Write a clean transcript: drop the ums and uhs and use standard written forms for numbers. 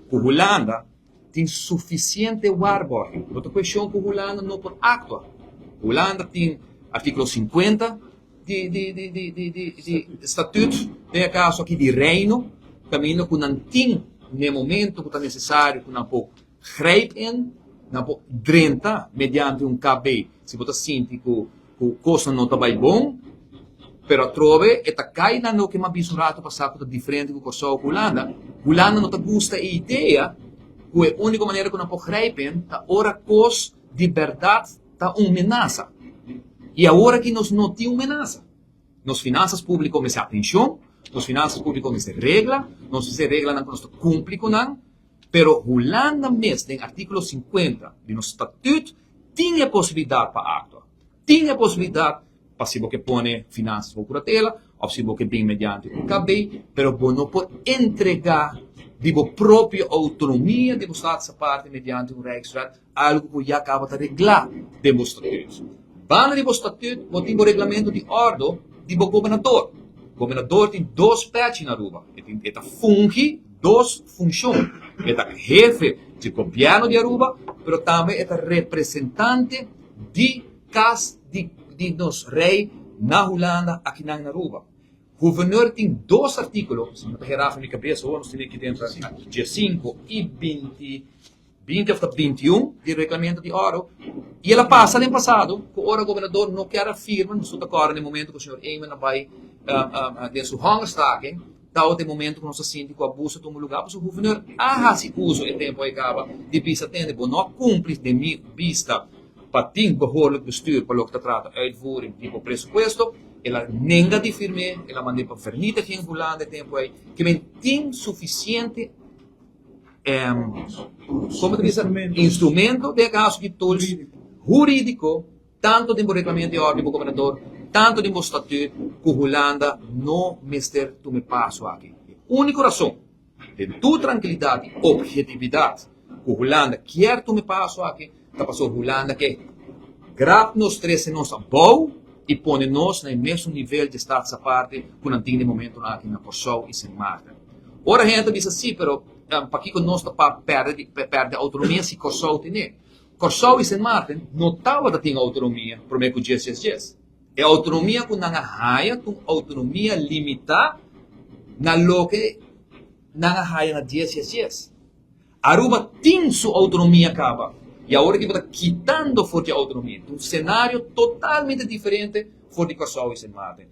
que Holanda tem suficiente waarborging. Outra questão que Holanda não pode actuar. Holanda tem artículo 50 de estatuto, tem a caso aqui de reino, caminho que não tem no momento que está necessário, que não pode grijpen, não pode drentar mediante KB. Se você sente que o custo não está bem bom, pero trove eta cai na no que ma bisurato passato diferente com o Holanda. Holanda não te gusta a ideia que a única maneira que não pode grijpen, tá ora cos de verdade tá ameaça. E agora que nós não temos ameaça, nas finanças públicas me se atenção, nas finanças públicas me se regra, nós se regra não nós cumpre com não, pero Holanda mesmo tem artículo 50 de nosso estatuto tinha a possibilidade para actuar, tinha a possibilidade para se você põe finanças por curatela, ou se você bem mediante o KB, pero você não pode entregar de sua própria autonomia de você essa parte mediante o Rijksraad, algo que já acaba de arreglar de seus estatutos. Van de estatuto, você tem o regulamento de ordem de governador. O governador tem dois pés na Aruba. Ele funge duas funções. Ele é jefe de governo de Aruba, mas também é representante de casa de nos rei na Holanda, aqui na Aruba. O governador tem dois artículos, se não está errado na minha cabeça, nós temos aqui dentro, dia 5 e 20 ou 21 de regulamento de ouro, e ela passa no passado, que o governador não quer afirmar, não estou de acordo no momento que o senhor Eyman vai ter sua hungerstaking, tal de momento que nós sentimos que o abuso toma lugar, mas o governador se usa o tempo que acaba de vista tendo, não cumpre de minha vista, para ter behoorlijk bestuur, para o que trata uitvoering tipo pressuposto, ela nega de firme, ela manda para vernietiging Holanda tempo aí, que men tem suficiente como diz, instrumento de caso de tools jurídico, tanto de regulamento de ordem do governador, tanto de estatuto, que Holanda não mister tu me passo aqui. A única razão de tua tranquilidade e objetividade que Holanda quer tu me passo aqui, está passando Holanda que grava nos três nossa boa e põe nos no mesmo nível de estado essa parte que não tem de momento aqui na Corsol e Sint Maarten. Ora a gente diz assim, pero para que nós perde a autonomia se Corsol tem. Corsol e Sint Maarten não estava a ter autonomia para o que diz. É autonomia que não há com autonomia limitada na lo que não há na diz. Aruba tem sua autonomia acaba. E agora que está quitando forte a autonomia. Um cenário totalmente diferente for de Corsol e Sint Maarten.